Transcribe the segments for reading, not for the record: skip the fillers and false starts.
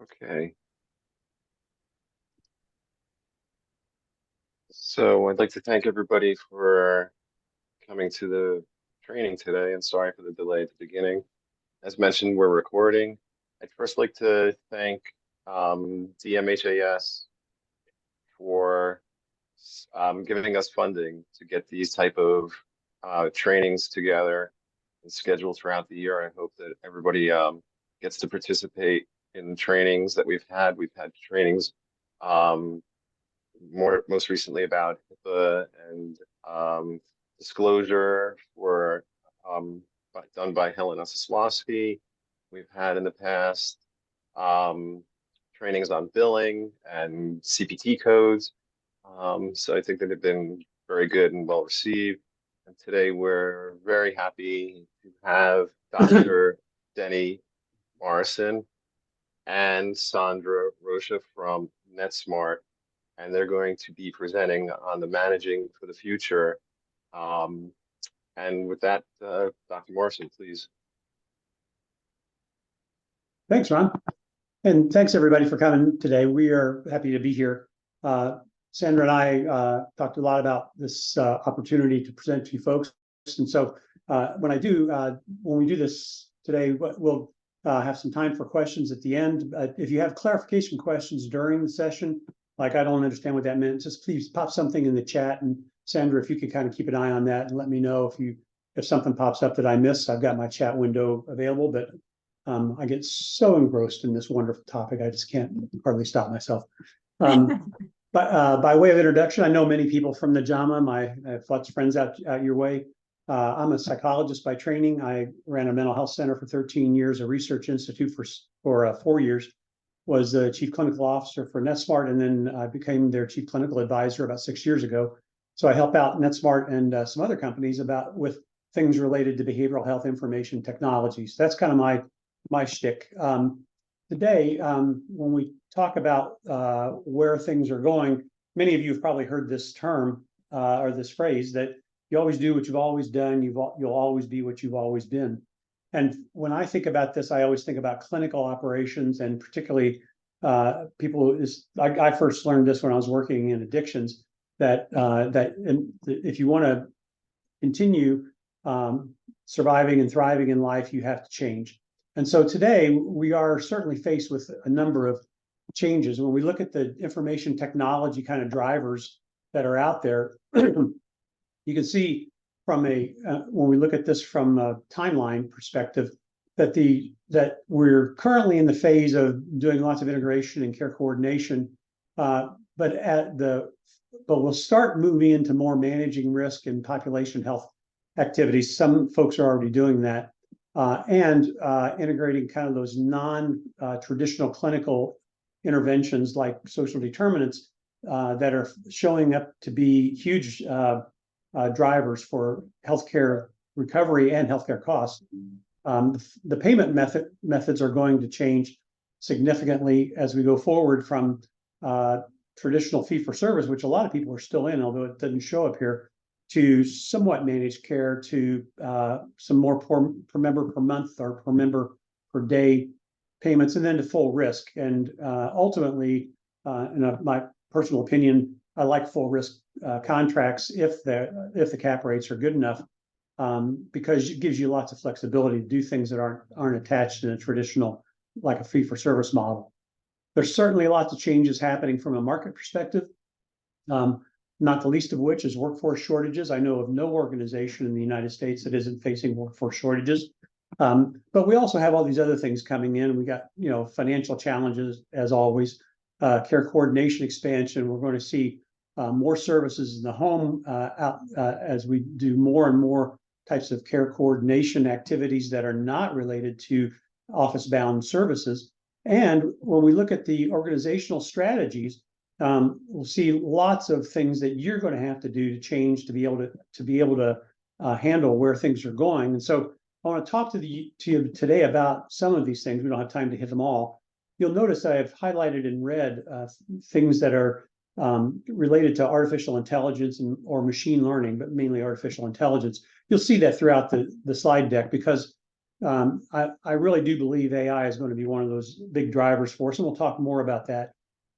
Okay, so I'd like to thank everybody for coming to the training today, and sorry for the delay at the beginning. As mentioned, we're recording. I'd first like to thank DMHAS for giving us funding to get these type of trainings together and scheduled throughout the year. I hope that everybody gets to participate in trainings that we've had. We've had trainings um, most recently about HIPAA and disclosure for done by Helena Sosłowski. We've had in the past um, trainings on billing and CPT codes. So I think that have been very good and well received. And today we're very happy to have Dr. Denny Morrison and Sandra Rocha from NetSmart, and they're going to be presenting on the managing for the future. Um, and with that, Dr. Morrison, please. Thanks, Ron. And thanks everybody for coming today. We are happy to be here. Sandra and I talked a lot about this opportunity to present to you folks. And so when we do this today, we'll have some time for questions at the end. If you have clarification questions during the session, like I don't understand what that meant, just please pop something in the chat. And Sandra, if you could kind of keep an eye on that and let me know if something pops up that I missed. I've got my chat window available, but I get so engrossed in this wonderful topic, I just can't hardly stop myself. But by way of introduction, I know many people from the JAMA. I have lots of friends out your way. I'm a psychologist by training. I ran a mental health center for 13 years, a research institute for 4 years, was the chief clinical officer for NetSmart, and then I became their chief clinical advisor about 6 years ago. So I help out NetSmart and some other companies with things related to behavioral health information technologies. That's kind of my shtick. Today, when we talk about where things are going, many of you have probably heard this term or this phrase that you always do what you've always done, you'll always be what you've always been. And when I think about this, I always think about clinical operations, and particularly I first learned this when I was working in addictions, that if you want to continue surviving and thriving in life, you have to change. And so today we are certainly faced with a number of changes. When we look at the information technology kind of drivers that are out there, you can see from when we look at this from a timeline perspective, that we're currently in the phase of doing lots of integration and care coordination, but we'll start moving into more managing risk and population health activities. Some folks are already doing that. And integrating kind of those non-traditional clinical interventions like social determinants that are showing up to be huge drivers for healthcare recovery and healthcare costs. The payment methods are going to change significantly as we go forward from traditional fee-for-service, which a lot of people are still in, although it doesn't show up here, to somewhat managed care, to some more per member per month or per member per day payments, and then to full risk. And ultimately, in my personal opinion, I like full risk contracts if the cap rates are good enough, because it gives you lots of flexibility to do things that aren't attached in a traditional, like a fee-for-service model. There's certainly lots of changes happening from a market perspective. Not the least of which is workforce shortages. I know of no organization in the United States that isn't facing workforce shortages. But we also have all these other things coming in. We got, financial challenges, as always, care coordination expansion. We're going to see more services in the home as we do more and more types of care coordination activities that are not related to office-bound services. And when we look at the organizational strategies, we'll see lots of things that you're going to have to do to change to be able to handle where things are going. And so I want to talk to you today about some of these things. We don't have time to hit them all. You'll notice I have highlighted in red things that are related to artificial intelligence or machine learning, but mainly artificial intelligence. You'll see that throughout the slide deck, because I really do believe AI is going to be one of those big drivers for us, and we'll talk more about that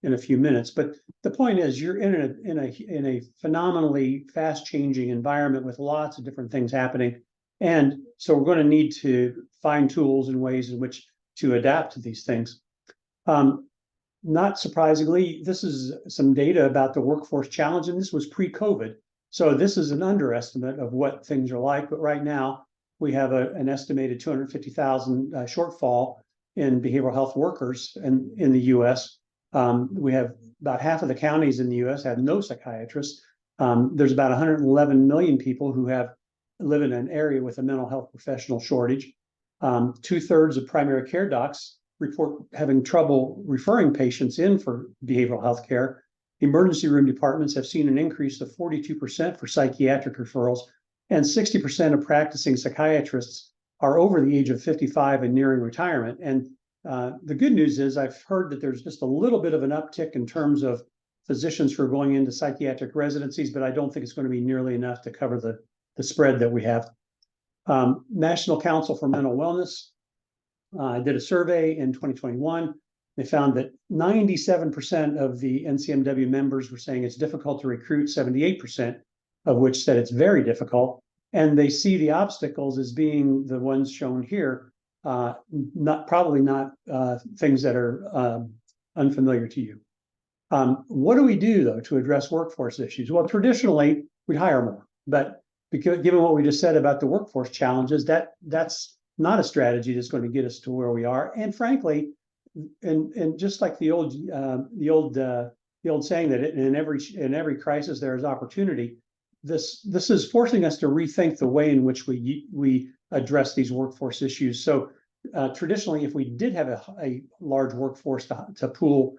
in a few minutes. But the point is, you're in a phenomenally fast changing environment with lots of different things happening, and so we're going to need to find tools and ways in which to adapt to these things. Not surprisingly, this is some data about the workforce challenge, and this was pre-COVID. So this is an underestimate of what things are like. But right now, we have an estimated 250,000 shortfall in behavioral health workers in the U.S. We have about half of the counties in the U.S. have no psychiatrists. There's about 111 million people who live in an area with a mental health professional shortage. 2/3 of primary care docs report having trouble referring patients in for behavioral health care. Emergency room departments have seen an increase of 42% for psychiatric referrals, and 60% of practicing psychiatrists are over the age of 55 and nearing retirement. And the good news is I've heard that there's just a little bit of an uptick in terms of physicians who are going into psychiatric residencies, but I don't think it's going to be nearly enough to cover the spread that we have. National Council for Mental Wellness did a survey in 2021. They found that 97% of the NCMW members were saying it's difficult to recruit, 78% of which said it's very difficult. And they see the obstacles as being the ones shown here, probably not things that are unfamiliar to you. What do we do, though, to address workforce issues? Well, traditionally, we hire more. But given what we just said about the workforce challenges, that's not a strategy that's going to get us to where we are. And frankly, and just like the old saying that in every crisis there is opportunity, this is forcing us to rethink the way in which we address these workforce issues. So traditionally, if we did have a large workforce to pull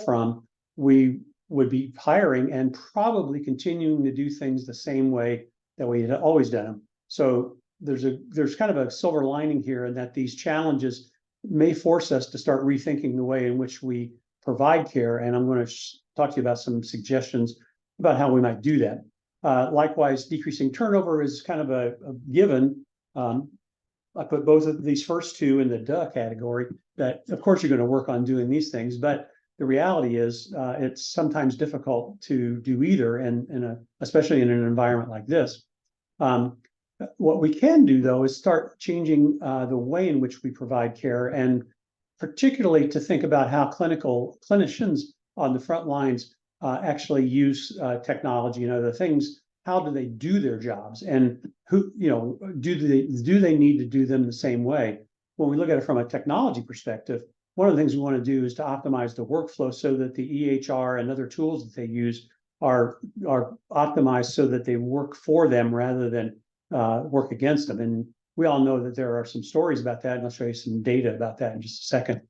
from, we would be hiring and probably continuing to do things the same way that we had always done them. So there's kind of a silver lining here, in that these challenges may force us to start rethinking the way in which we provide care. And I'm going to talk to you about some suggestions about how we might do that. Likewise, decreasing turnover is kind of a given. I put both of these first two in the duh category, that of course you're going to work on doing these things, but the reality is it's sometimes difficult to do either, and especially in an environment like this. What we can do, though, is start changing the way in which we provide care, and particularly to think about how clinicians on the front lines actually use technology and other things. How do they do their jobs, and who, do they need to do them the same way? When we look at it from a technology perspective, one of the things we want to do is to optimize the workflow so that the EHR and other tools that they use are optimized so that they work for them rather than work against them. And we all know that there are some stories about that, and I'll show you some data about that in just a second.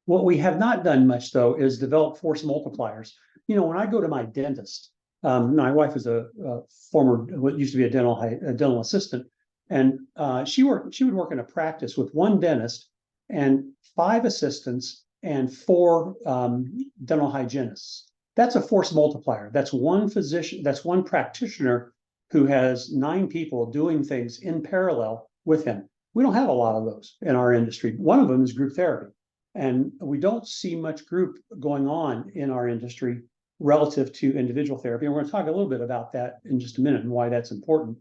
What we have not done much, though, is develop force multipliers. When I go to my dentist, my wife is a former, what used to be a dental assistant, and she would work in a practice with one dentist and 5 assistants and 4 dental hygienists. That's a force multiplier. That's one physician, that's one practitioner who has 9 people doing things in parallel with him. We don't have a lot of those in our industry. One of them is group therapy. And we don't see much group going on in our industry relative to individual therapy. And we're going to talk a little bit about that in just a minute and why that's important.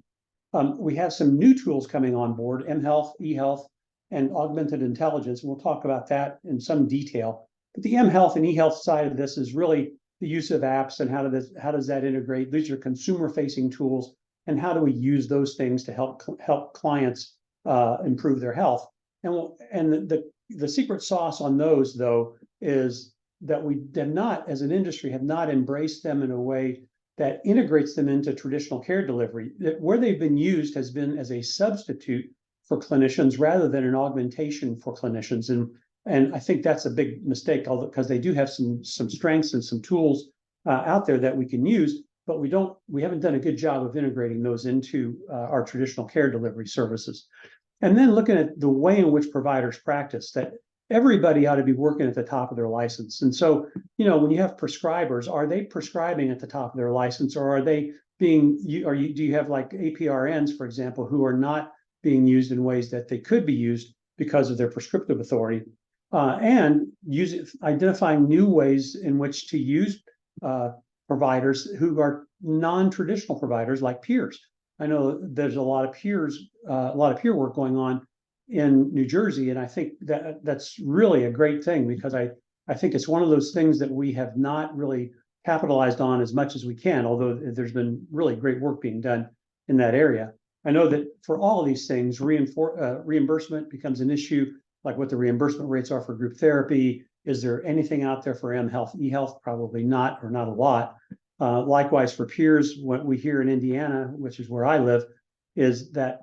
We have some new tools coming on board: mHealth, eHealth, and augmented intelligence. And we'll talk about that in some detail. But the mHealth and eHealth side of this is really the use of apps, and how does that integrate? These are consumer-facing tools, and how do we use those things to help clients improve their health? And the secret sauce on those, though, is that we have not, as an industry, have not embraced them in a way that integrates them into traditional care delivery. Where they've been used has been as a substitute for clinicians rather than an augmentation for clinicians. And I think that's a big mistake, because they do have some strengths and some tools out there that we can use, but we haven't done a good job of integrating those into our traditional care delivery services. And then looking at the way in which providers practice, that everybody ought to be working at the top of their license. And so, when you have prescribers, are they prescribing at the top of their license, or are they do you have like APRNs, for example, who are not being used in ways that they could be used because of their prescriptive authority, and identifying new ways in which to use providers who are non-traditional providers like peers. I know there's a lot of peer work going on in New Jersey, and I think that that's really a great thing, because I think it's one of those things that we have not really capitalized on as much as we can, although there's been really great work being done in that area. I know that for all of these things, reimbursement becomes an issue, like what the reimbursement rates are for group therapy. Is there anything out there for mHealth, eHealth? Probably not, or not a lot. Likewise for peers, what we hear in Indiana, which is where I live, is that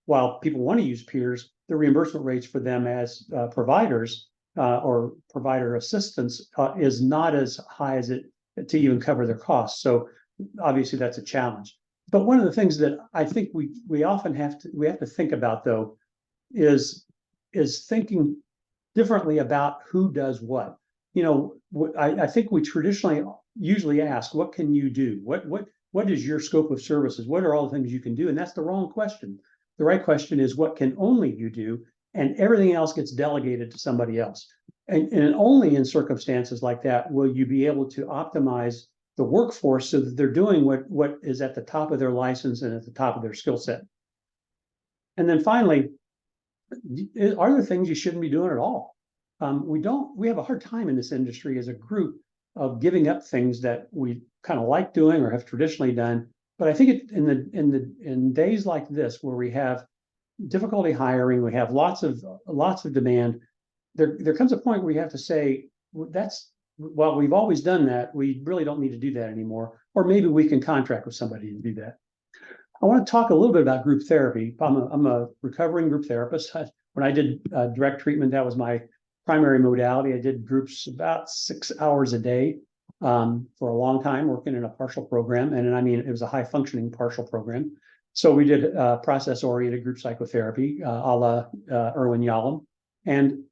while people want to use peers, the reimbursement rates for them as providers or provider assistants is not as high as it to even cover their costs. So obviously that's a challenge. But one of the things that I think we often have to think about, though, is thinking differently about who does what. You know, I think we traditionally usually ask, what can you do? What is your scope of services? What are all the things you can do? And that's the wrong question. The right question is, what can only you do? And everything else gets delegated to somebody else. And only in circumstances like that will you be able to optimize the workforce so that they're doing what is at the top of their license and at the top of their skill set. And then finally, are there things you shouldn't be doing at all? We have a hard time in this industry as a group of giving up things that we kind of like doing or have traditionally done. But I think in days like this, where we have difficulty hiring, we have lots of demand, there comes a point where you have to say, well, we've always done that. We really don't need to do that anymore. Or maybe we can contract with somebody to do that. I want to talk a little bit about group therapy. I'm a recovering group therapist. When I did direct treatment, that was my primary modality. I did groups about 6 hours a day for a long time, working in a partial program. And I mean, it was a high functioning partial program. So we did process-oriented group psychotherapy, a la Irwin Yalom. And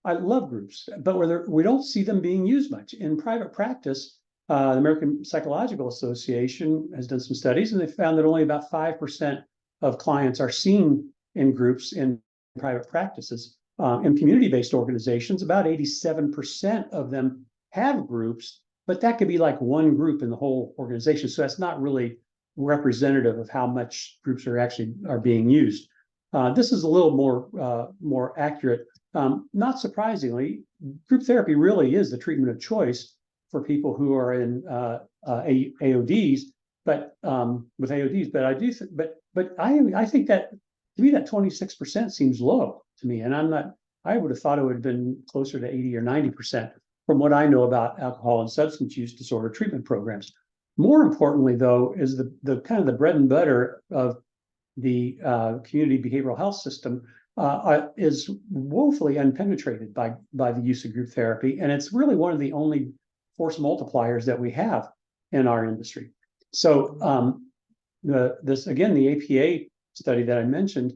I love groups, but we don't see them being used much. In private practice, the American Psychological Association has done some studies, and they found that only about 5% of clients are seen in groups in private practices. In community-based organizations, about 87% of them have groups, but that could be like one group in the whole organization. So that's not really representative of how much groups are being used. This is a little more accurate. Not surprisingly, group therapy really is the treatment of choice for people who are in AODs, but with AODs. But I do, but I think that to me that 26% seems low to me, and I would have thought it would have been closer to 80 or 90% from what I know about alcohol and substance use disorder treatment programs. More importantly, though, is the kind of the bread and butter of the community behavioral health system is woefully unpenetrated by the use of group therapy, and it's really one of the only force multipliers that we have in our industry. So the APA study that I mentioned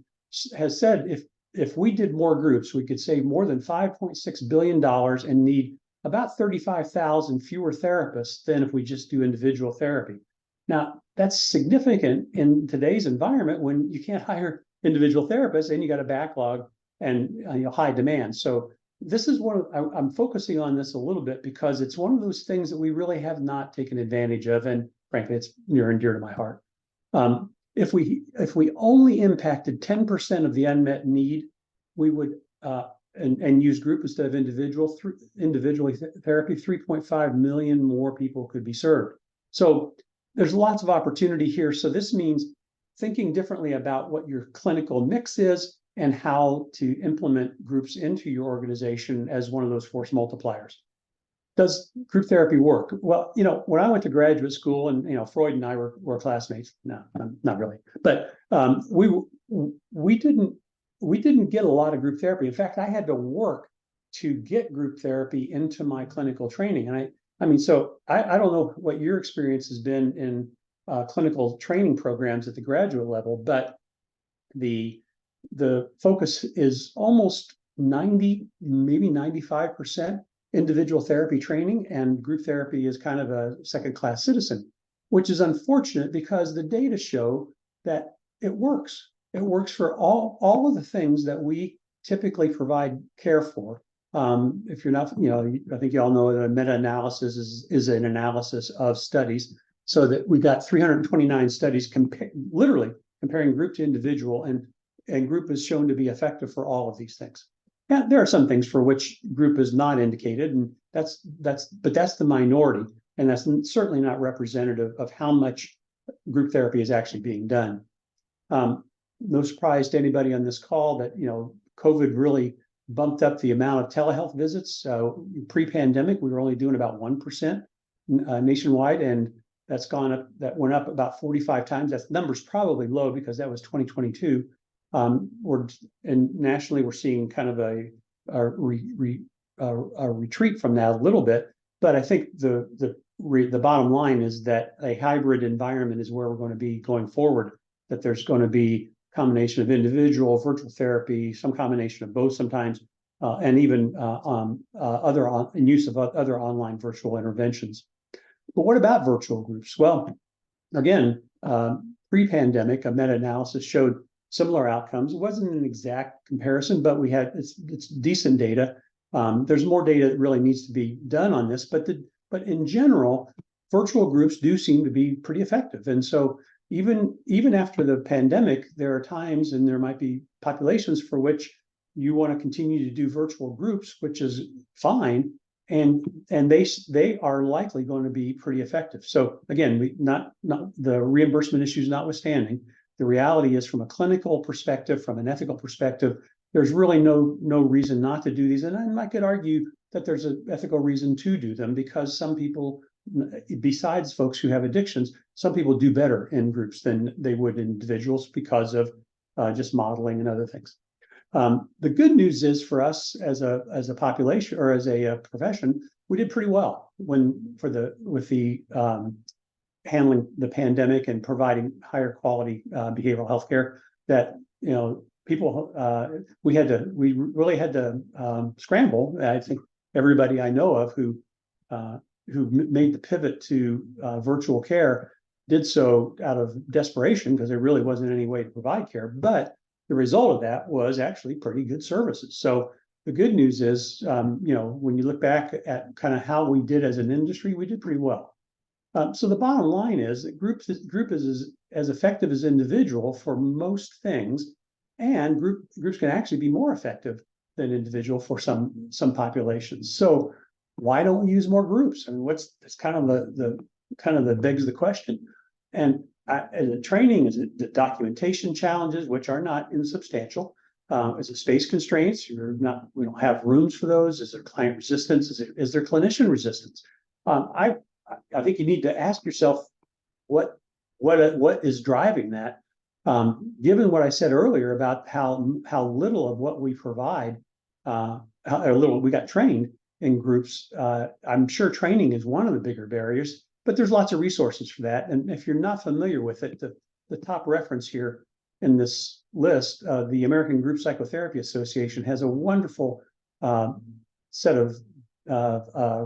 has said if we did more groups, we could save more than $5.6 billion and need about 35,000 fewer therapists than if we just do individual therapy. Now, that's significant in today's environment when you can't hire individual therapists and you got a backlog and high demand. So this is I'm focusing on this a little bit because it's one of those things that we really have not taken advantage of, and frankly, it's near and dear to my heart. If we only impacted 10% of the unmet need, we would and use group instead of individual therapy, 3.5 million more people could be served. So there's lots of opportunity here. So this means thinking differently about what your clinical mix is and how to implement groups into your organization as one of those force multipliers. Does group therapy work? Well, when I went to graduate school, and Freud and I were classmates. No, not really, but we didn't get a lot of group therapy. In fact, I had to work to get group therapy into my clinical training. And I don't know what your experience has been in clinical training programs at the graduate level, but the focus is almost 90, maybe 95% individual therapy training, and group therapy is kind of a second-class citizen, which is unfortunate because the data show that it works. It works for all of the things that we typically provide care for. If you're not, I think you all know that a meta-analysis is an analysis of studies. So that we've got 329 studies literally comparing group to individual, and group is shown to be effective for all of these things. Yeah, there are some things for which group is not indicated, and that's the minority, and that's certainly not representative of how much group therapy is actually being done. No surprise to anybody on this call that COVID really bumped up the amount of telehealth visits. Pre-pandemic, we were only doing about 1% nationwide, and that's gone up. That went up about 45 times. That number's probably low because that was 2022. And nationally, we're seeing kind of a retreat from that a little bit. But I think the bottom line is that a hybrid environment is where we're going to be going forward. That there's going to be a combination of individual, virtual therapy, some combination of both sometimes, and even use of other online virtual interventions. But what about virtual groups? Well, again, pre-pandemic, a meta-analysis showed similar outcomes. It wasn't an exact comparison, but it's decent data. There's more data that really needs to be done on this, but in general, virtual groups do seem to be pretty effective. And so even after the pandemic, there are times, and there might be populations for which you want to continue to do virtual groups, which is fine. And they are likely going to be pretty effective. So again, not the reimbursement issues notwithstanding, the reality is from a clinical perspective, from an ethical perspective, there's really no reason not to do these. And I could argue that there's an ethical reason to do them, because some people, besides folks who have addictions, some people do better in groups than they would in individuals because of just modeling and other things. The good news is for us as a population or as a profession, we did pretty well with the handling the pandemic and providing higher quality behavioral health care. That people we really had to scramble. I think everybody I know of who made the pivot to virtual care did so out of desperation, because there really wasn't any way to provide care. But the result of that was actually pretty good services. So the good news is, when you look back at kind of how we did as an industry, we did pretty well. So the bottom line is that group is as effective as individual for most things, and groups can actually be more effective than individual for some populations. So why don't we use more groups? I mean, it's kind of the begs the question. And the training is the documentation challenges, which are not insubstantial. Is it space constraints? We don't have rooms for those. Is there client resistance? Is there clinician resistance? I think you need to ask yourself what is driving that. Given what I said earlier about how little of what we provide, how little we got trained in groups, I'm sure training is one of the bigger barriers. But there's lots of resources for that. And if you're not familiar with it, the top reference here in this list, the American Group Psychotherapy Association has a wonderful set of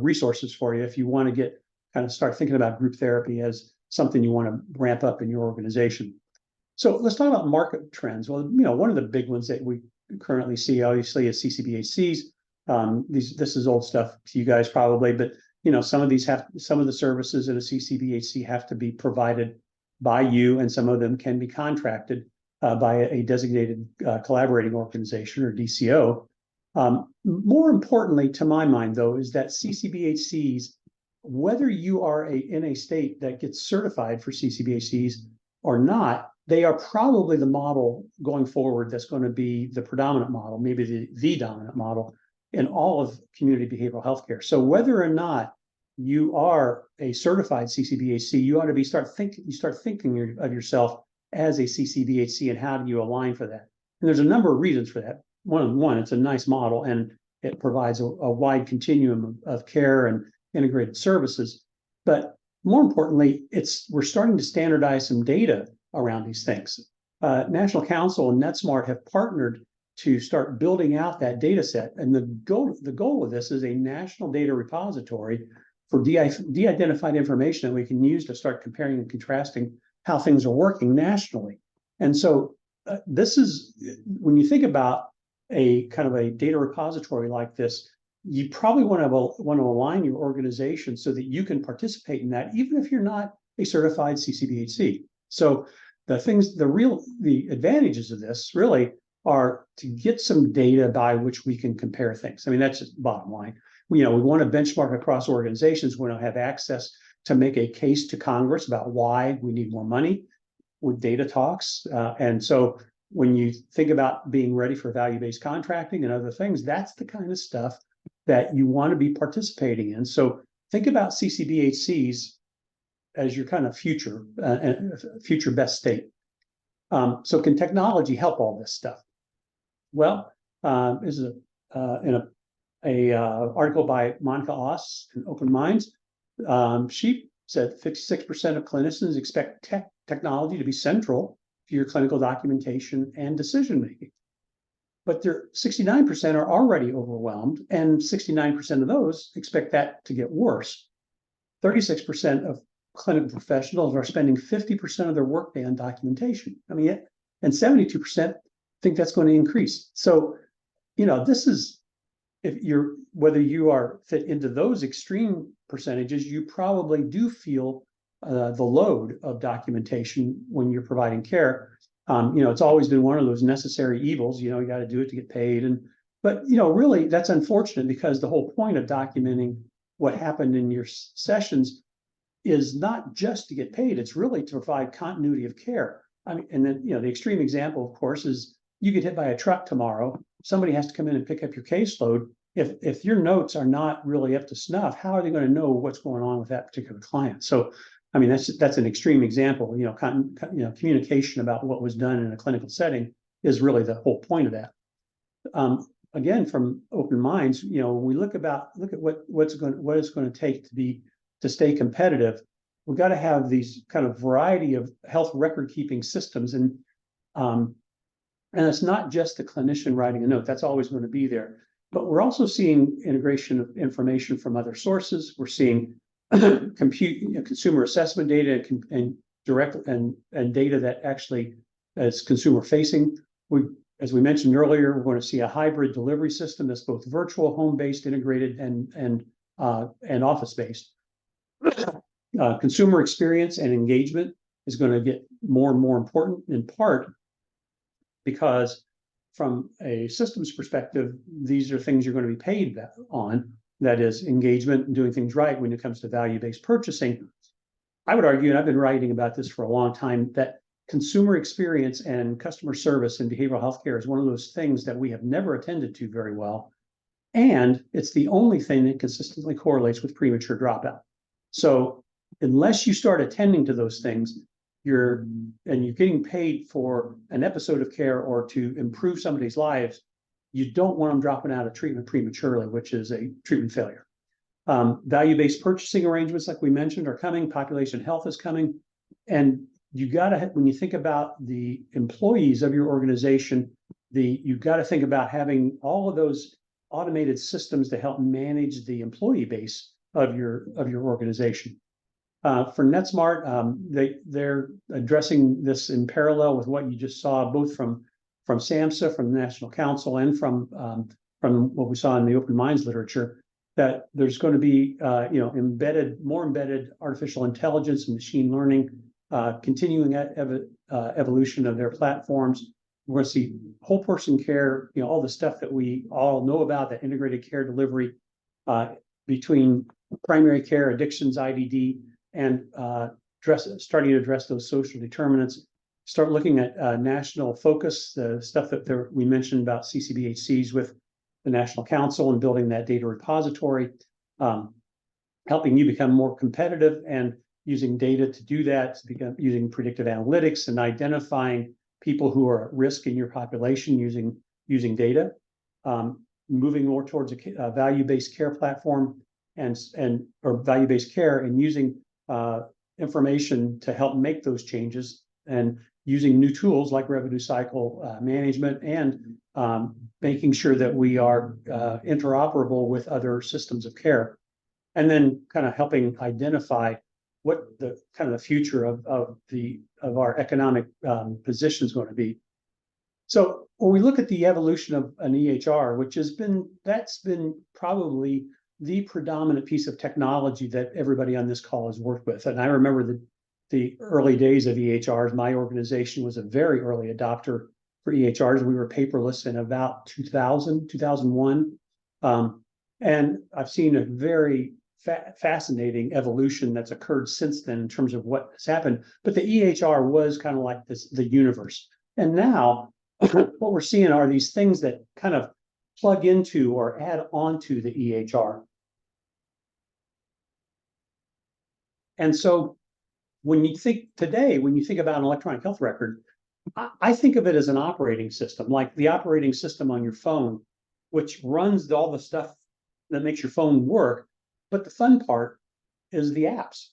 resources for you if you want to start thinking about group therapy as something you want to ramp up in your organization. So let's talk about market trends. Well, one of the big ones that we currently see, obviously, is CCBHCs. This is old stuff to you guys probably, but some of the services in a CCBHC have to be provided by you, and some of them can be contracted by a designated collaborating organization, or DCO. More importantly, to my mind, though, is that CCBHCs, whether you are in a state that gets certified for CCBHCs or not, they are probably the model going forward that's going to be the predominant model, maybe the dominant model in all of community behavioral health care. So whether or not you are a certified CCBHC, you ought to start thinking of yourself as a CCBHC, and how do you align for that? And there's a number of reasons for that. One, it's a nice model, and it provides a wide continuum of care and integrated services. But more importantly, we're starting to standardize some data around these things. National Council and NetSmart have partnered to start building out that data set. And the goal of this is a national data repository for de-identified information that we can use to start comparing and contrasting how things are working nationally. And so this is when you think about a kind of a data repository like this, you probably want to align your organization so that you can participate in that, even if you're not a certified CCBHC. So the advantages of this really are to get some data by which we can compare things. I mean, that's just bottom line. We want to benchmark across organizations. We don't have access to make a case to Congress about why we need more money with data talks. And so when you think about being ready for value-based contracting and other things, that's the kind of stuff that you want to be participating in. So think about CCBHCs as your kind of future best state. So can technology help all this stuff? Well, this is in a article by Monica Oss in Open Minds. She said 56% of clinicians expect technology to be central to your clinical documentation and decision making. But 69% are already overwhelmed, and 69% of those expect that to get worse. 36% of clinical professionals are spending 50% of their workday on documentation. I mean, and 72% think that's going to increase. So, this is, whether you are fit into those extreme percentages, you probably do feel the load of documentation when you're providing care. It's always been one of those necessary evils. You got to do it to get paid, but really that's unfortunate, because the whole point of documenting what happened in your sessions is not just to get paid. It's really to provide continuity of care. I mean, and then the extreme example, of course, is you get hit by a truck tomorrow. Somebody has to come in and pick up your caseload. If your notes are not really up to snuff, how are they going to know what's going on with that particular client? So, I mean, that's an extreme example. Communication about what was done in a clinical setting is really the whole point of that. Again, from Open Minds, we look at what it's going to take to stay competitive. We've got to have these kind of variety of health record keeping systems, and it's not just the clinician writing a note. That's always going to be there. But we're also seeing integration of information from other sources. We're seeing consumer assessment data and direct and data that actually is consumer facing. As we mentioned earlier, we're going to see a hybrid delivery system that's both virtual, home-based, integrated, and office-based. Consumer experience and engagement is going to get more and more important, in part because from a systems perspective, these are things you're going to be paid on. That is engagement and doing things right when it comes to value-based purchasing. I would argue, and I've been writing about this for a long time, that consumer experience and customer service in behavioral healthcare is one of those things that we have never attended to very well. And it's the only thing that consistently correlates with premature dropout. So unless you start attending to those things, you're getting paid for an episode of care or to improve somebody's lives, you don't want them dropping out of treatment prematurely, which is a treatment failure. Value-based purchasing arrangements, like we mentioned, are coming. Population health is coming. And when you think about the employees of your organization, you've got to think about having all of those automated systems to help manage the employee base of your organization. For NetSmart, they're addressing this in parallel with what you just saw, both from SAMHSA, from the National Council, and from what we saw in the Open Minds literature, that there's going to be more embedded artificial intelligence and machine learning, continuing evolution of their platforms. We're going to see whole person care, all the stuff that we all know about, that integrated care delivery between primary care, addictions, IDD, and starting to address those social determinants. Start looking at national focus, the stuff that we mentioned about CCBHCs with the National Council and building that data repository, helping you become more competitive and using data to do that, using predictive analytics and identifying people who are at risk in your population using data, moving more towards a value-based care platform or value-based care, and using information to help make those changes, and using new tools like revenue cycle management, and making sure that we are interoperable with other systems of care, and then kind of helping identify what the future of our economic position is going to be. So when we look at the evolution of an EHR, that's been probably the predominant piece of technology that everybody on this call has worked with. And I remember the early days of EHRs. My organization was a very early adopter for EHRs. We were paperless in about 2000, 2001. And I've seen a very fascinating evolution that's occurred since then in terms of what has happened. But the EHR was kind of like the universe. And now what we're seeing are these things that kind of plug into or add on to the EHR. And so when you think about an electronic health record, I think of it as an operating system, like the operating system on your phone, which runs all the stuff that makes your phone work. But the fun part is the apps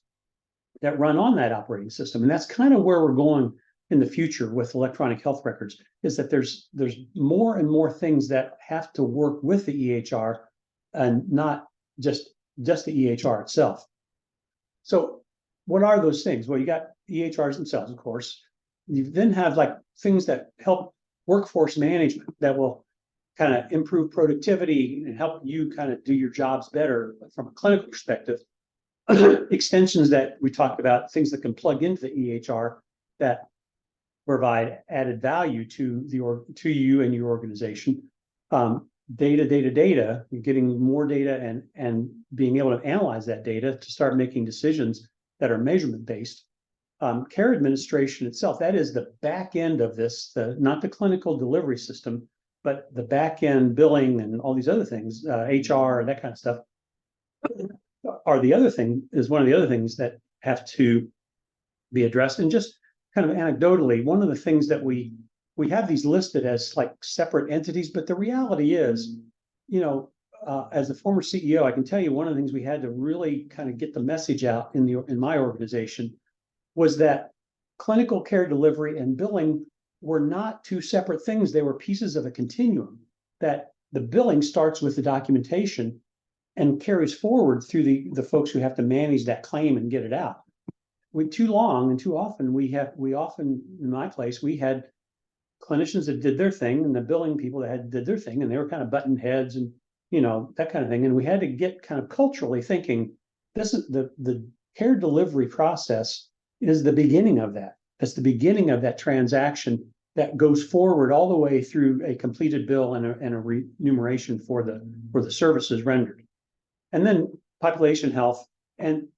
that run on that operating system. And that's kind of where we're going in the future with electronic health records, is that there's more and more things that have to work with the EHR and not just the EHR itself. So what are those things? Well, you got EHRs themselves, of course. You then have like things that help workforce management that will kind of improve productivity and help you kind of do your jobs better from a clinical perspective. Extensions that we talked about, things that can plug into the EHR that provide added value to you and your organization. Data, you're getting more data and being able to analyze that data to start making decisions that are measurement based. Care administration itself, that is the back end of this, not the clinical delivery system, but the back end billing and all these other things, HR, that kind of stuff, one of the other things that have to be addressed. And just kind of anecdotally, one of the things that we have these listed as like separate entities, but the reality is, as a former CEO, I can tell you one of the things we had to really kind of get the message out in my organization was that clinical care delivery and billing were not two separate things. They were pieces of a continuum, that the billing starts with the documentation and carries forward through the folks who have to manage that claim and get it out. Too long and too often, in my place, we had clinicians that did their thing and the billing people that did their thing, and they were kind of button heads and that kind of thing. And we had to get kind of culturally thinking, this is the care delivery process is the beginning of that. That's the beginning of that transaction that goes forward all the way through a completed bill and a remuneration for the services rendered. And then population health, and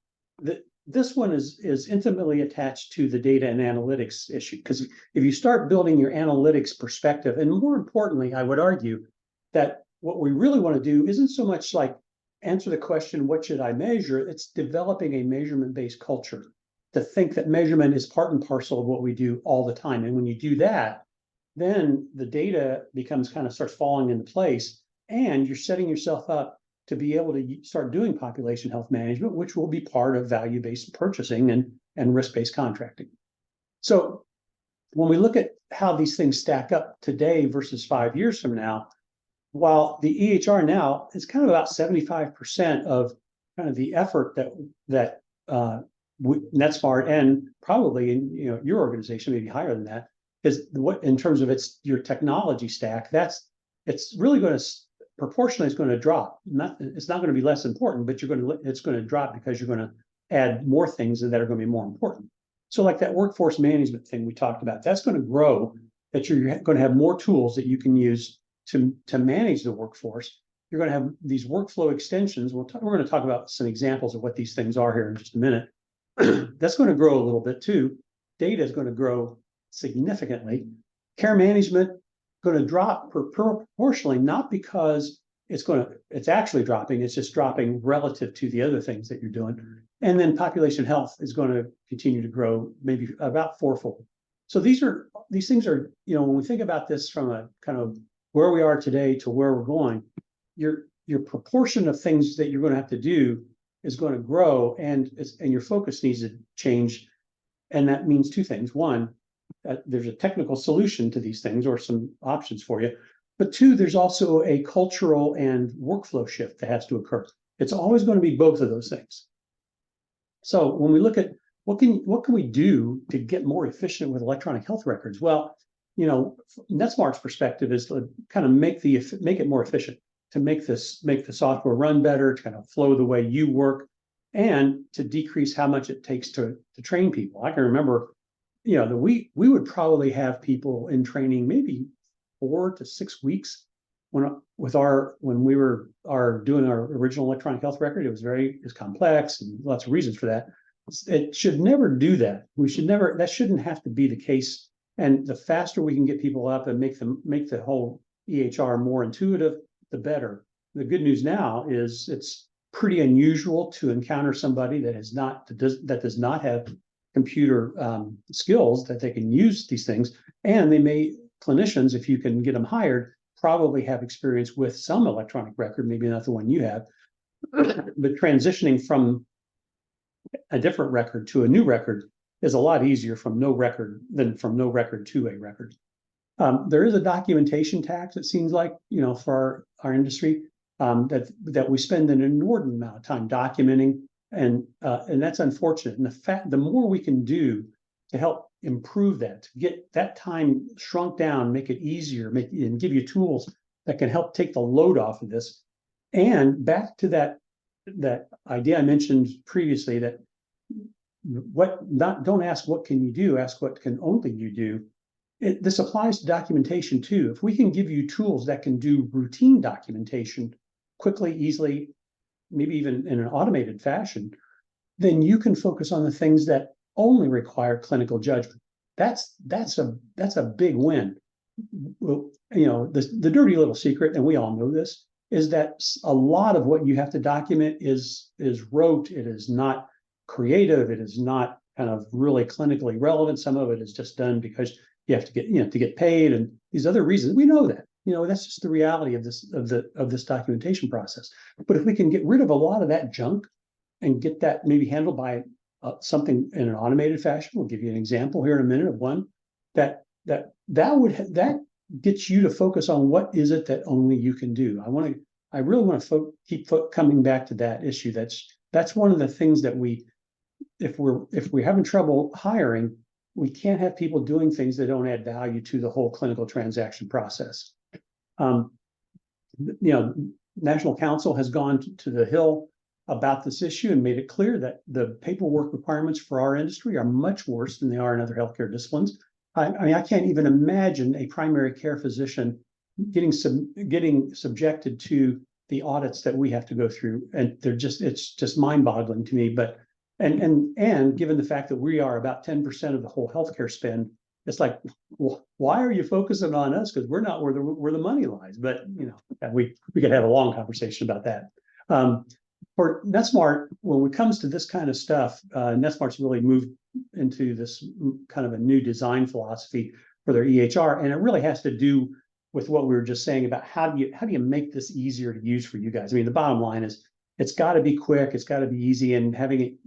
this one is intimately attached to the data and analytics issue, because if you start building your analytics perspective, and more importantly, I would argue that what we really want to do isn't so much like answer the question, what should I measure? It's developing a measurement-based culture to think that measurement is part and parcel of what we do all the time. And when you do that, then the data starts falling into place, and you're setting yourself up to be able to start doing population health management, which will be part of value-based purchasing and risk-based contracting. So when we look at how these things stack up today versus 5 years from now, while the EHR now is kind of about 75% of kind of the effort that NetSmart and probably in your organization, maybe higher than that, is what in terms of your technology stack, it's really going to proportionally it's going to drop. It's not going to be less important, but it's going to drop because you're going to add more things that are going to be more important. So like that workforce management thing we talked about, that's going to grow, that you're going to have more tools that you can use to manage the workforce. You're going to have these workflow extensions. We're going to talk about some examples of what these things are here in just a minute. That's going to grow a little bit too. Data is going to grow significantly. Care management going to drop proportionally, not because it's actually dropping, it's just dropping relative to the other things that you're doing. And then population health is going to continue to grow maybe about fourfold. So these things are, when we think about this from a kind of where we are today to where we're going, your proportion of things that you're going to have to do is going to grow, and your focus needs to change. And that means two things. One, there's a technical solution to these things or some options for you. But two, there's also a cultural and workflow shift that has to occur. It's always going to be both of those things. So when we look at what can we do to get more efficient with electronic health records? Well, NetSmart's perspective is to kind of make it more efficient, to make the software run better, to kind of flow the way you work, and to decrease how much it takes to train people. I can remember, we would probably have people in training maybe 4 to 6 weeks when we were doing our original electronic health record. It was complex and lots of reasons for that. It should never do that. That shouldn't have to be the case. And the faster we can get people up and make the whole EHR more intuitive, the better. The good news now is it's pretty unusual to encounter somebody that does not have computer skills, that they can use these things. And clinicians, if you can get them hired, probably have experience with some electronic record, maybe not the one you have, but transitioning from a different record to a new record is a lot easier from no record than from no record to a record. There is a documentation tax, it seems like, for our industry, that we spend an inordinate amount of time documenting, and that's unfortunate. And the more we can do to help improve that, to get that time shrunk down, make it easier, and give you tools that can help take the load off of this. And back to that idea I mentioned previously, that don't ask what can you do, ask what can only you do. This applies to documentation too. If we can give you tools that can do routine documentation quickly, easily, maybe even in an automated fashion, then you can focus on the things that only require clinical judgment. That's a big win. Well, the dirty little secret, and we all know this, is that a lot of what you have to document is rote. It is not creative. It is not kind of really clinically relevant. Some of it is just done because you have to get paid, and these other reasons. We know that. That's just the reality of this documentation process. But if we can get rid of a lot of that junk and get that maybe handled by something in an automated fashion, we'll give you an example here in a minute of one that gets you to focus on what is it that only you can do. I really want to keep coming back to that issue. That's one of the things that if we're having trouble hiring, we can't have people doing things that don't add value to the whole clinical transaction process. National Council has gone to the Hill about this issue and made it clear that the paperwork requirements for our industry are much worse than they are in other healthcare disciplines. I can't even imagine a primary care physician getting subjected to the audits that we have to go through, and it's just mind-boggling to me. But and given the fact that we are about 10% of the whole healthcare spend, it's like, well, why are you focusing on us? Because we're not where the money lies. But we could have a long conversation about that. For NetSmart, when it comes to this kind of stuff, NetSmart's really moved into this kind of a new design philosophy for their EHR, and it really has to do with what we were just saying about how do you make this easier to use for you guys. I mean, the bottom line is it's got to be quick, it's got to be easy, and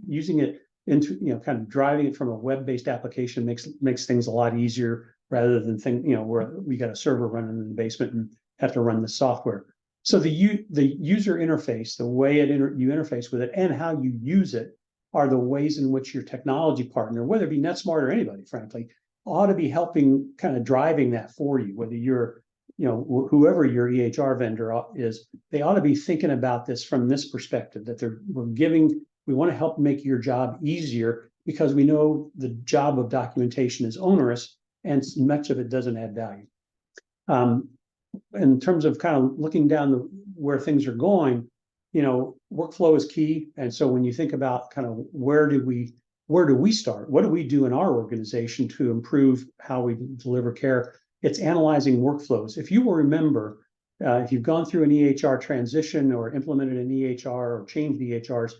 using it into kind of driving it from a web-based application makes things a lot easier rather than where we got a server running in the basement and have to run the software. So the user interface, the way you interface with it, and how you use it are the ways in which your technology partner, whether it be NetSmart or anybody, frankly, ought to be helping kind of driving that for you. Whether you're, whoever your EHR vendor is, they ought to be thinking about this from this perspective, that we want to help make your job easier because we know the job of documentation is onerous and much of it doesn't add value. In terms of kind of looking down where things are going, workflow is key. And so when you think about kind of where do we start? What do we do in our organization to improve how we deliver care? It's analyzing workflows. If you will remember, if you've gone through an EHR transition or implemented an EHR or changed EHRs,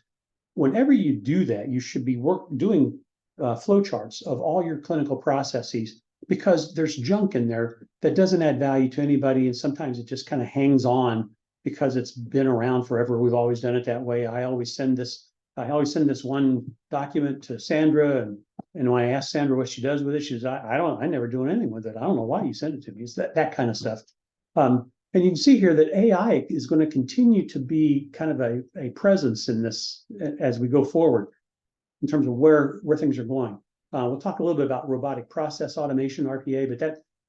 whenever you do that, you should be doing flowcharts of all your clinical processes, because there's junk in there that doesn't add value to anybody, and sometimes it just kind of hangs on because it's been around forever. We've always done it that way. I always send this one document to Sandra, and when I ask Sandra what she does with it, she says, I never do anything with it. I don't know why you send it to me. It's that kind of stuff. And you can see here that AI is going to continue to be kind of a presence in this as we go forward in terms of where things are going. We'll talk a little bit about robotic process automation, RPA, but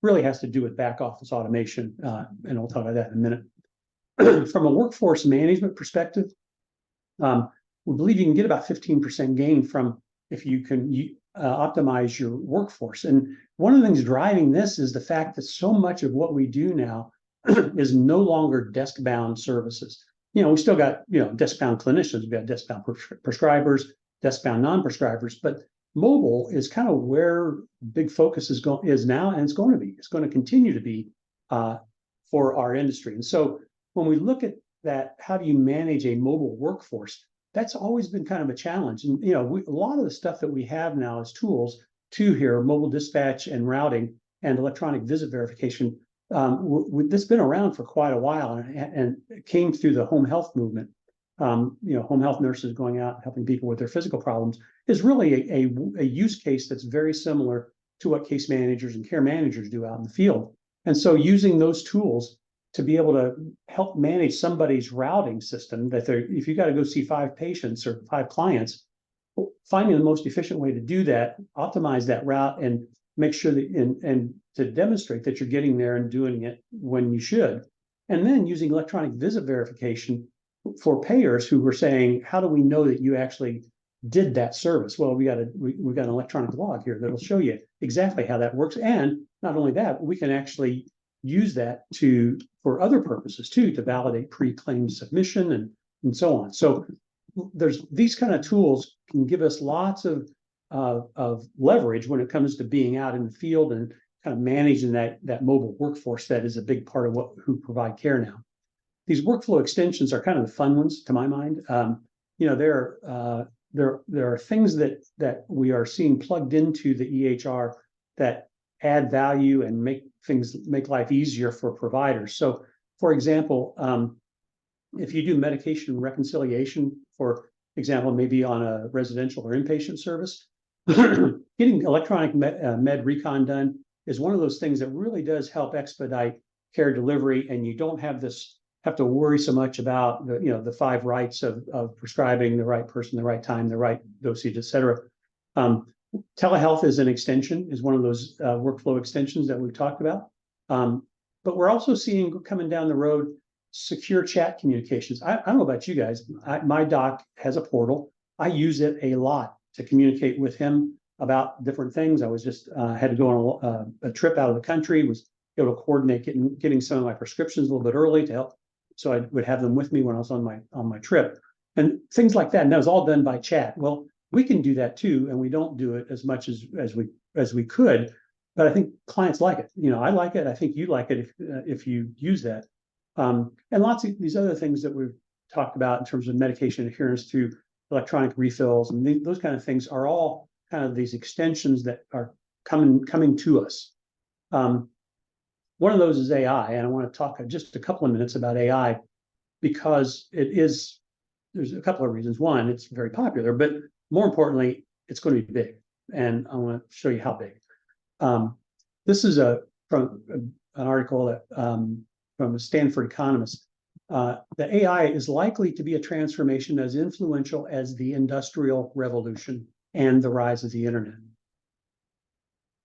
really has to do with back office automation, and I'll talk about that in a minute. From a workforce management perspective, we believe you can get about 15% gain from if you can optimize your workforce. And one of the things driving this is the fact that so much of what we do now is no longer desk-bound services. We still got, desk-bound clinicians, we've got desk-bound prescribers, desk-bound non-prescribers, but mobile is kind of where big focus is now, and it's going to continue to be for our industry. And so when we look at that, how do you manage a mobile workforce? That's always been kind of a challenge. And a lot of the stuff that we have now as tools here, mobile dispatch and routing and electronic visit verification, this has been around for quite a while, and it came through the home health movement. Home health nurses going out and helping people with their physical problems is really a use case that's very similar to what case managers and care managers do out in the field. And so using those tools to be able to help manage somebody's routing system, that if you got to go see 5 patients or 5 clients, finding the most efficient way to do that, optimize that route, and make sure that and to demonstrate that you're getting there and doing it when you should. And then using electronic visit verification for payers who were saying, how do we know that you actually did that service? Well, we got an electronic log here that'll show you exactly how that works. And not only that, we can actually use that for other purposes too, to validate pre-claim submission and so on. So there's these kind of tools can give us lots of leverage when it comes to being out in the field and kind of managing that mobile workforce that is a big part of who provide care now. These workflow extensions are kind of the fun ones to my mind. There are things that we are seeing plugged into the EHR that add value and make life easier for providers. So, for example, if you do medication reconciliation, for example, maybe on a residential or inpatient service, getting electronic med recon done is one of those things that really does help expedite care delivery, and you don't have to worry so much about the 5 rights of prescribing the right person, the right time, the right dosage, et cetera. Telehealth is one of those workflow extensions that we've talked about. But we're also seeing coming down the road secure chat communications. I don't know about you guys. My doc has a portal. I use it a lot to communicate with him about different things. I was just had to go on a trip out of the country, was able to coordinate getting some of my prescriptions a little bit early to help, so I would have them with me when I was on my trip, and things like that. And that was all done by chat. Well, we can do that too, and we don't do it as much as we could. But I think clients like it. I like it. I think you like it if you use that. And lots of these other things that we've talked about in terms of medication adherence through electronic refills and those kind of things are all kind of these extensions that are coming to us. One of those is AI, and I want to talk just a couple of minutes about AI because there's a couple of reasons. One, it's very popular, but more importantly, it's going to be big, and I want to show you how big. This is from an article that from a Stanford economist. The AI is likely to be a transformation as influential as the Industrial Revolution and the rise of the internet.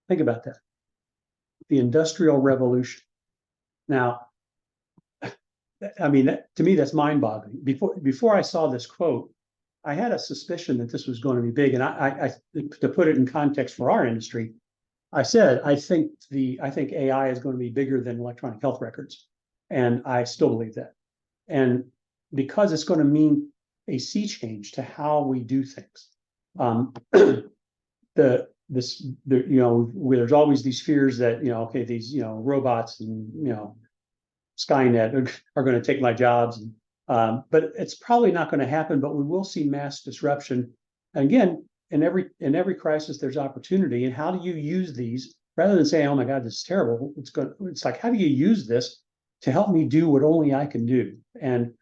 Think about that. The Industrial Revolution. Now, I mean, to me, that's mind-boggling. Before I saw this quote, I had a suspicion that this was going to be big. And I to put it in context for our industry, I said I think AI is going to be bigger than electronic health records, and I still believe that. And because it's going to mean a sea change to how we do things. There's always these fears that these robots and Skynet are going to take my jobs, but it's probably not going to happen. But we will see mass disruption. And again, in every crisis, there's opportunity. And how do you use these rather than saying, "Oh my God, this is terrible"? It's like, how do you use this to help me do what only I can do and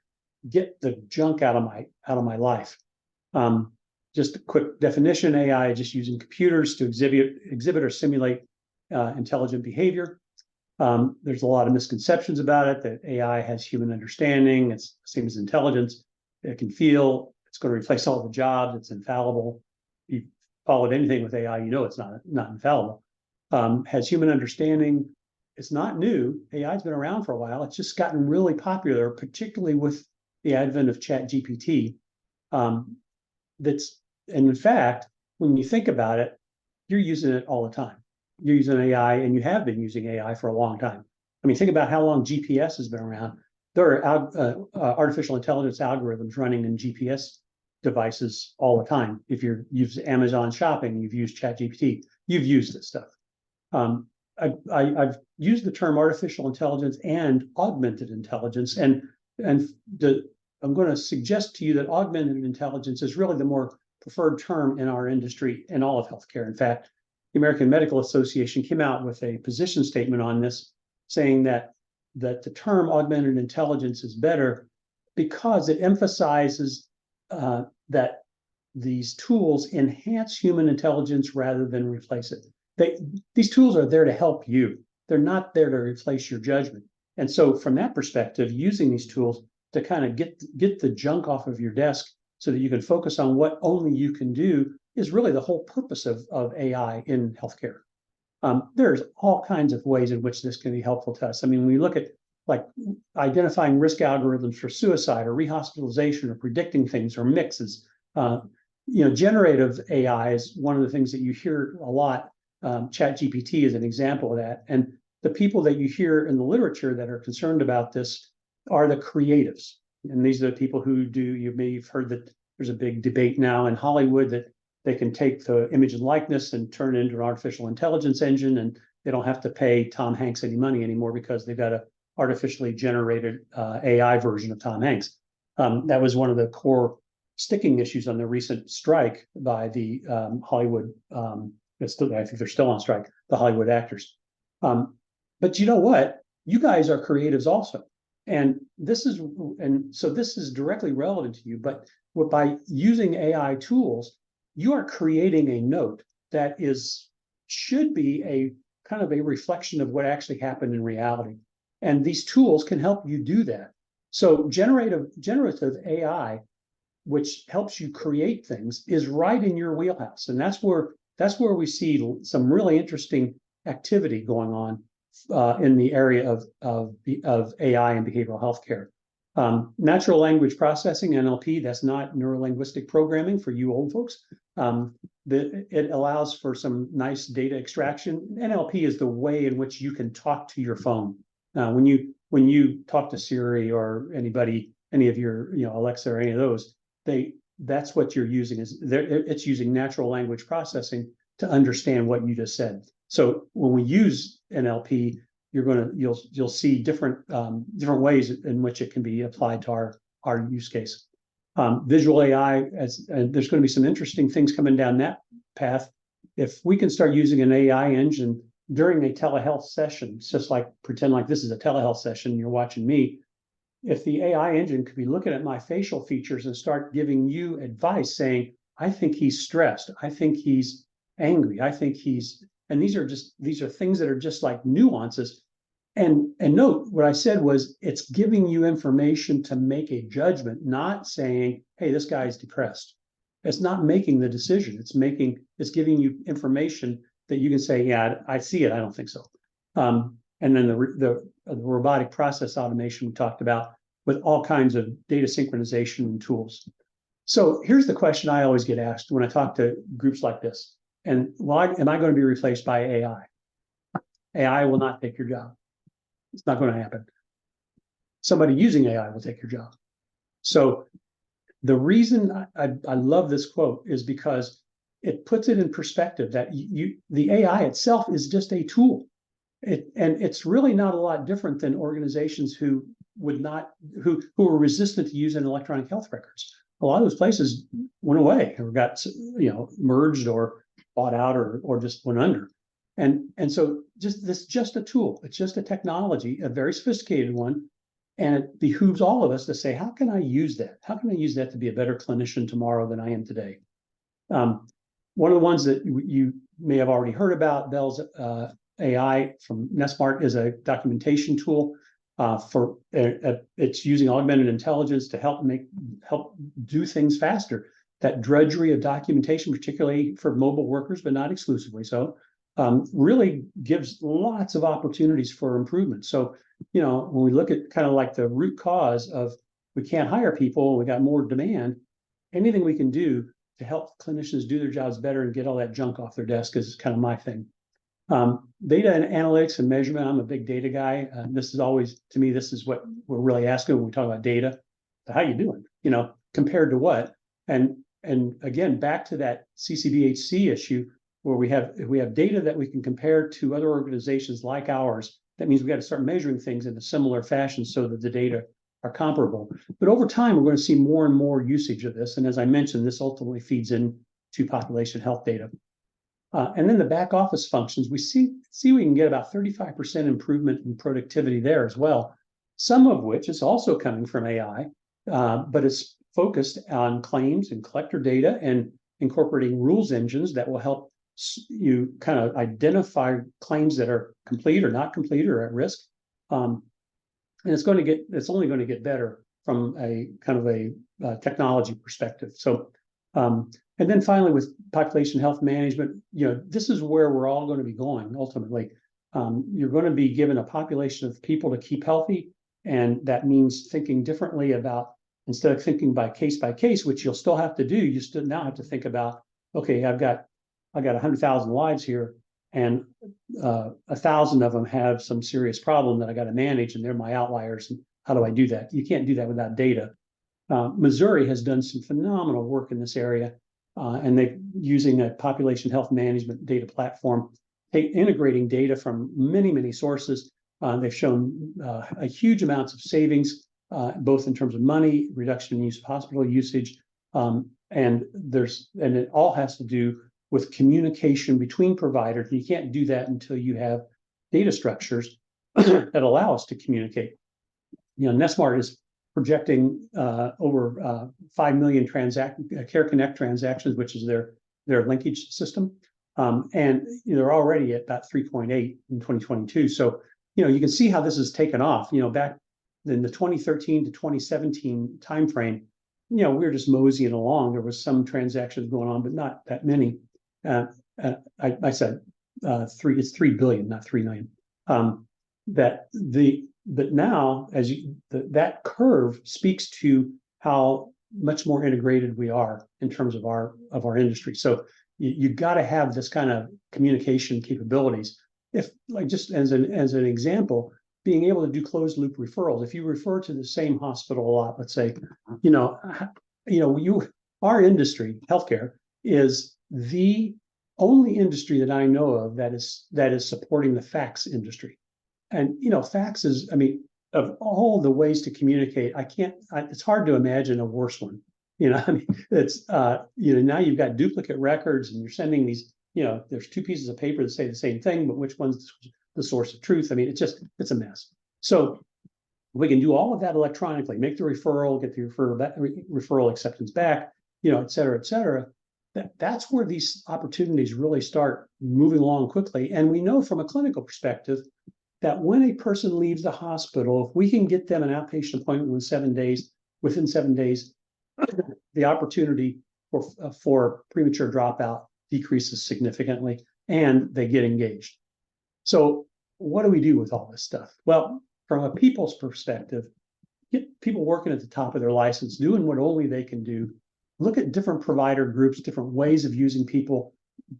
get the junk out of my life? Just a quick definition: AI just using computers to exhibit or simulate intelligent behavior. There's a lot of misconceptions about it, that AI has human understanding. It's the same as intelligence. It can feel. It's going to replace all the jobs. It's infallible. If you followed anything with AI, it's not infallible. Has human understanding. it's not new. AI's been around for a while. It's just gotten really popular, particularly with the advent of ChatGPT. And in fact, when you think about it, you're using it all the time. You're using AI, and you have been using AI for a long time. I mean, think about how long GPS has been around. There are artificial intelligence algorithms running in GPS devices all the time. If you're using Amazon Shopping, you've used ChatGPT, you've used this stuff. I've used the term artificial intelligence and augmented intelligence, and I'm going to suggest to you that augmented intelligence is really the more preferred term in our industry in all of healthcare. In fact, the American Medical Association came out with a position statement on this, saying that the term augmented intelligence is better because it emphasizes that these tools enhance human intelligence rather than replace it. These tools are there to help you. They're not there to replace your judgment. And so from that perspective, using these tools to kind of get the junk off of your desk so that you can focus on what only you can do is really the whole purpose of AI in healthcare. There's all kinds of ways in which this can be helpful to us. I mean, we look at like identifying risk algorithms for suicide or rehospitalization or predicting things or mixes. Generative AI is one of the things that you hear a lot. ChatGPT is an example of that. And the people that you hear in the literature that are concerned about this are the creatives. And these are the people who you may have heard that there's a big debate now in Hollywood that they can take the image and likeness and turn it into an artificial intelligence engine, and they don't have to pay Tom Hanks any money anymore because they've got an artificially generated AI version of Tom Hanks. That was one of the core sticking issues on the recent strike by the Hollywood. I think they're still on strike, the Hollywood actors. But you know what? You guys are creatives also. And so this is directly relevant to you, but by using AI tools, you are creating a note that should be a kind of a reflection of what actually happened in reality. And these tools can help you do that. So generative AI, which helps you create things, is right in your wheelhouse. And that's where we see some really interesting activity going on in the area of AI and behavioral healthcare. Natural language processing, NLP, that's not neurolinguistic programming for you old folks. It allows for some nice data extraction. NLP is the way in which you can talk to your phone. When you talk to Siri or any of your Alexa or any of those, that's what you're using. It's using natural language processing to understand what you just said. So when we use NLP, you'll see different ways in which it can be applied to our use case. Visual AI, there's going to be some interesting things coming down that path. If we can start using an AI engine during a telehealth session, it's just like pretend like this is a telehealth session, you're watching me. If the AI engine could be looking at my facial features and start giving you advice saying, I think he's stressed, I think he's angry, and these are things that are just like nuances. And note what I said was it's giving you information to make a judgment, not saying, hey, this guy's depressed. It's not making the decision. It's giving you information that you can say, yeah, I see it. I don't think so. And then the robotic process automation we talked about with all kinds of data synchronization tools. So here's the question I always get asked when I talk to groups like this. And why am I going to be replaced by AI? AI will not take your job. It's not going to happen. Somebody using AI will take your job. So the reason I love this quote is because it puts it in perspective that the AI itself is just a tool. And it's really not a lot different than organizations who are resistant to using electronic health records. A lot of those places went away or got merged or bought out or just went under. And so just a tool. It's just a technology, a very sophisticated one. And it behooves all of us to say, how can I use that? How can I use that to be a better clinician tomorrow than I am today? One of the ones that you may have already heard about, Bell's AI from Nesmart, is a documentation tool it's using augmented intelligence to help do things faster. That drudgery of documentation, particularly for mobile workers, but not exclusively so, really gives lots of opportunities for improvement. So, when we look at kind of like the root cause of we can't hire people, we got more demand, anything we can do to help clinicians do their jobs better and get all that junk off their desk is kind of my thing. Data and analytics and measurement. I'm a big data guy. This is always, to me, this is what we're really asking when we talk about data. So how you doing? Compared to what? And again, back to that CCBHC issue where if we have data that we can compare to other organizations like ours, that means we got to start measuring things in a similar fashion so that the data are comparable. But over time, we're going to see more and more usage of this. And as I mentioned, this ultimately feeds into population health data. And then the back office functions, we see we can get about 35% improvement in productivity there as well. Some of which is also coming from AI, but it's focused on claims and collector data and incorporating rules engines that will help you kind of identify claims that are complete or not complete or at risk. And it's only going to get better from a kind of a technology perspective. So, and then finally with population health management, this is where we're all going to be going ultimately. You're going to be given a population of people to keep healthy, and that means thinking differently about, instead of thinking by case, which you'll still have to do, you still now have to think about, okay, I've got 100,000 lives here, and 1,000 of them have some serious problem that I got to manage, and they're my outliers. And how do I do that? You can't do that without data. Missouri has done some phenomenal work in this area, and they're using a population health management data platform, integrating data from many, many sources. They've shown a huge amounts of savings, both in terms of money, reduction in use of hospital usage, and it all has to do with communication between providers. You can't do that until you have data structures that allow us to communicate. Nesmart is projecting over 5 million Care Connect transactions, which is their linkage system, and they're already at about 3.8 in 2022. So you can see how this has taken off. Back in the 2013 to 2017 timeframe, we were just moseying along. There was some transactions going on, but not that many. I said it's 3 billion, not 3 million. But now, that curve speaks to how much more integrated we are in terms of our industry. So you got to have this kind of communication capabilities. If, like, just as an example, being able to do closed loop referrals. If you refer to the same hospital a lot, let's say, our industry, healthcare, is the only industry that I know of that is supporting the fax industry. And fax is, of all the ways to communicate, it's hard to imagine a worse one. It's now you've got duplicate records, and you're sending these. There's two pieces of paper that say the same thing, but which one's the source of truth? It's a mess. So we can do all of that electronically, make the referral, get the referral acceptance back, et cetera, et cetera. That's where these opportunities really start moving along quickly. And we know from a clinical perspective that when a person leaves the hospital, if we can get them an outpatient appointment within 7 days, the opportunity for premature dropout decreases significantly, and they get engaged. So what do we do with all this stuff? Well, from a people's perspective, get people working at the top of their license, doing what only they can do. Look at different provider groups, different ways of using people.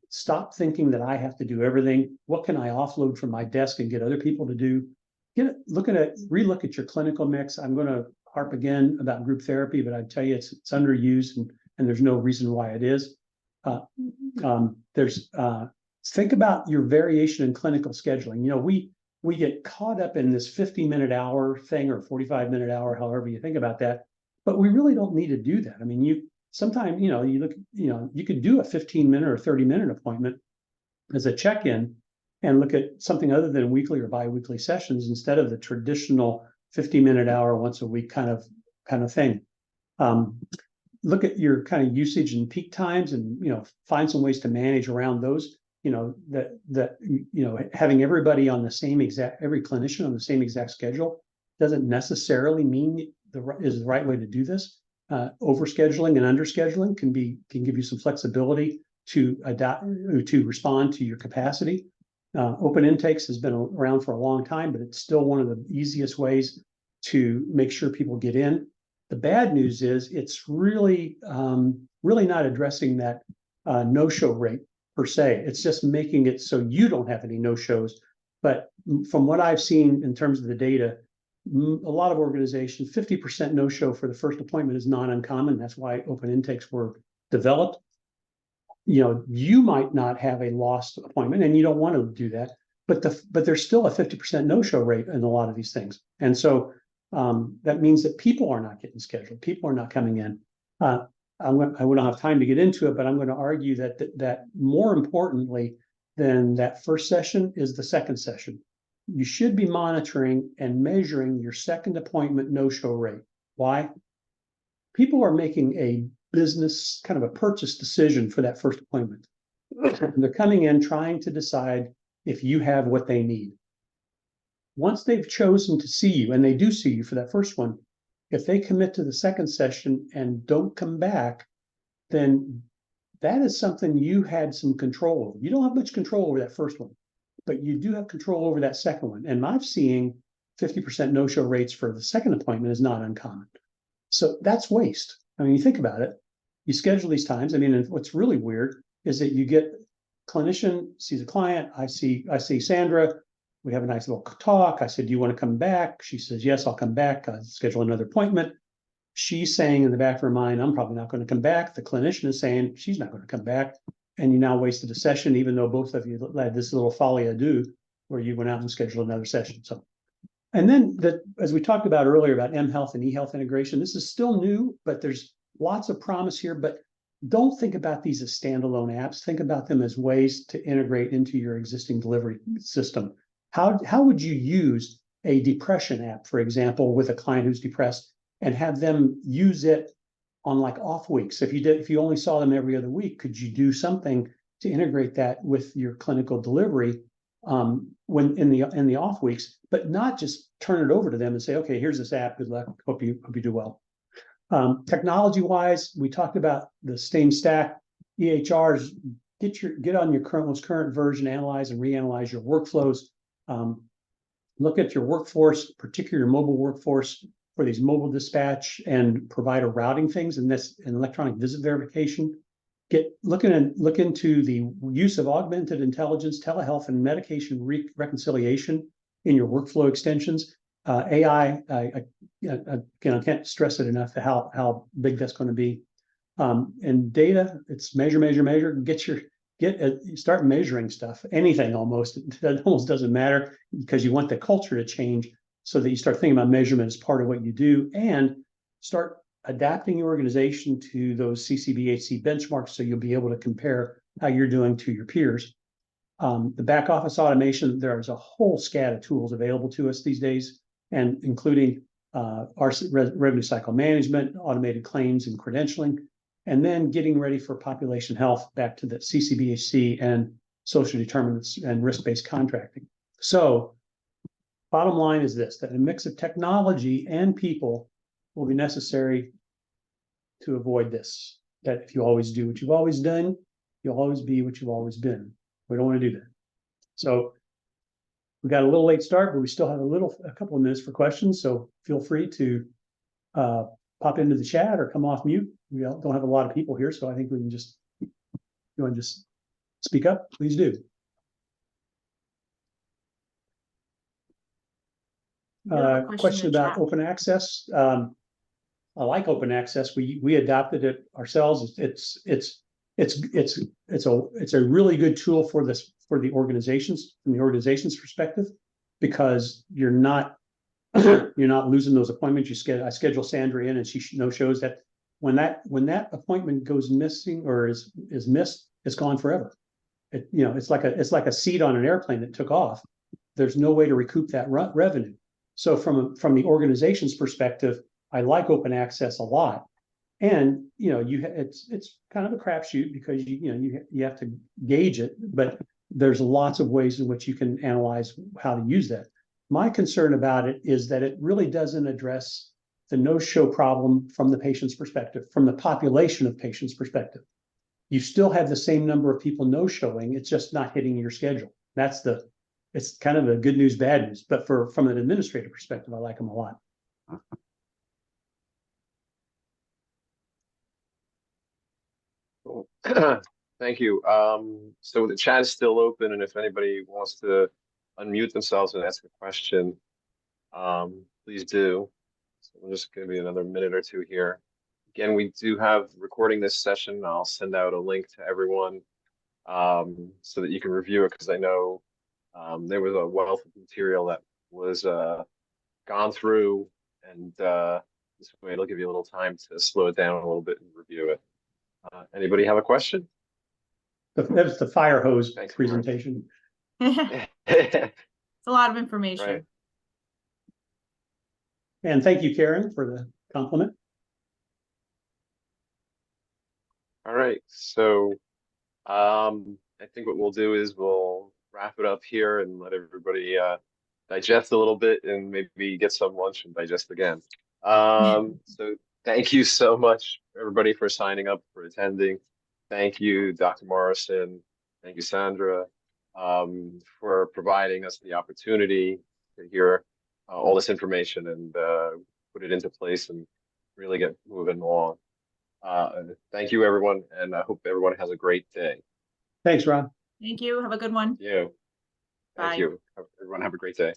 Stop thinking that I have to do everything. What can I offload from my desk and get other people to do? Relook at your clinical mix. I'm going to harp again about group therapy, but I tell you it's underused, and there's no reason why it is. Think about your variation in clinical scheduling. We get caught up in this 50-minute hour thing or 45-minute hour, however you think about that, but we really don't need to do that. Sometimes, you could do a 15-minute or 30-minute appointment as a check-in and look at something other than weekly or biweekly sessions instead of the traditional 50-minute hour once a week kind of thing. Look at your kind of usage and peak times, and find some ways to manage around those. Having everybody on every clinician on the same exact schedule doesn't necessarily mean is the right way to do this. Overscheduling and underscheduling can give you some flexibility to adapt, to respond to your capacity. Open intakes has been around for a long time, but it's still one of the easiest ways to make sure people get in. The bad news is it's really, really not addressing that no-show rate per se. It's just making it so you don't have any no-shows. But from what I've seen in terms of the data, a lot of organizations, 50% no-show for the first appointment is not uncommon. That's why open intakes were developed. You know, you might not have a lost appointment and you don't want to do that, but there's still a 50% no-show rate in a lot of these things. And so that means that people are not getting scheduled. People are not coming in. I wouldn't have time to get into it, but I'm going to argue that more importantly than that first session is the second session. You should be monitoring and measuring your second appointment no-show rate. Why? People are making a business kind of a purchase decision for that first appointment. They're coming in trying to decide if you have what they need. Once they've chosen to see you, and they do see you for that first one, if they commit to the second session and don't come back, then that is something you had some control over. You don't have much control over that first one, but you do have control over that second one. And I'm seeing 50% no-show rates for the second appointment is not uncommon. So that's waste. I mean, you think about it, you schedule these times. I mean, and what's really weird is that you get clinician sees a client. I see Sandra. We have a nice little talk. I said, do you want to come back? She says, yes, I'll come back. I schedule another appointment. She's saying in the back of her mind, I'm probably not going to come back. The clinician is saying she's not going to come back. And you now wasted a session, even though both of you had this little folie à deux where you went out and scheduled another session. So, and then as we talked about earlier about mHealth and eHealth integration, this is still new, but there's lots of promise here. But don't think about these as standalone apps. Think about them as ways to integrate into your existing delivery system. How would you use a depression app, for example, with a client who's depressed and have them use it on like off weeks? If you only saw them every other week, could you do something to integrate that with your clinical delivery when in the off weeks, but not just turn it over to them and say, okay, here's this app. Good luck. Hope you do well. Technology wise, we talked about the same stack EHRs. Get on your most current version, analyze and reanalyze your workflows. Look at your workforce, particularly your mobile workforce, for these mobile dispatch and provider routing things, and this and electronic visit verification. Look into the use of augmented intelligence, telehealth, and medication reconciliation in your workflow extensions. AI, I can't stress it enough how big that's going to be. And data, it's measure. Start measuring stuff. Anything almost. It almost doesn't matter because you want the culture to change so that you start thinking about measurement as part of what you do and start adapting your organization to those CCBHC benchmarks so you'll be able to compare how you're doing to your peers. The back office automation, there's a whole scat of tools available to us these days, and including our revenue cycle management, automated claims and credentialing, and then getting ready for population health back to the CCBHC and social determinants and risk-based contracting. So bottom line is this, that a mix of technology and people will be necessary to avoid this. That if you always do what you've always done, you'll always be what you've always been. We don't want to do that. So we got a little late start, but we still have a couple of minutes for questions. So feel free to pop into the chat or come off mute. We don't have a lot of people here, so I think we can just, if you want to just speak up, please do. Question about open access. I like open access. We adopted it ourselves. It's a really good tool for the organizations from the organization's perspective, because you're not losing those appointments. I schedule Sandra in and she shows that when that appointment goes missing or is missed, it's gone forever. It's like a seat on an airplane that took off. There's no way to recoup that revenue. So from the organization's perspective, I like open access a lot. And it's kind of a crapshoot because you have to gauge it, but there's lots of ways in which you can analyze how to use that. My concern about it is that it really doesn't address the no-show problem from the patient's perspective, from the population of patients' perspective. you still have the same number of people no showing. It's just not hitting your schedule. It's kind of a good news, bad news. But from an administrative perspective, I like them a lot. Cool. Thank you. So the chat is still open, and if anybody wants to unmute themselves and ask a question, please do. So we're just going to be another minute or two here. Again, we do have recording this session. I'll send out a link to everyone so that you can review it, because I know there was a wealth of material that was gone through, and this way it'll give you a little time to slow it down a little bit and review it. Anybody have a question? That was the fire hose Thanks, presentation. It's a lot of information. Right. And thank you, Karen, for the compliment. All right. So I think what we'll do is we'll wrap it up here and let everybody digest a little bit and maybe get some lunch and digest again. So thank you so much, everybody, for signing up, for attending. Thank you, Dr. Morrison. Thank you, Sandra, for providing us the opportunity to hear all this information and put it into place and really get moving along. Thank you, everyone, and I hope everyone has a great day. Thanks, Ron. Thank you. Have a good one. Thank Bye. you. Everyone have a great day.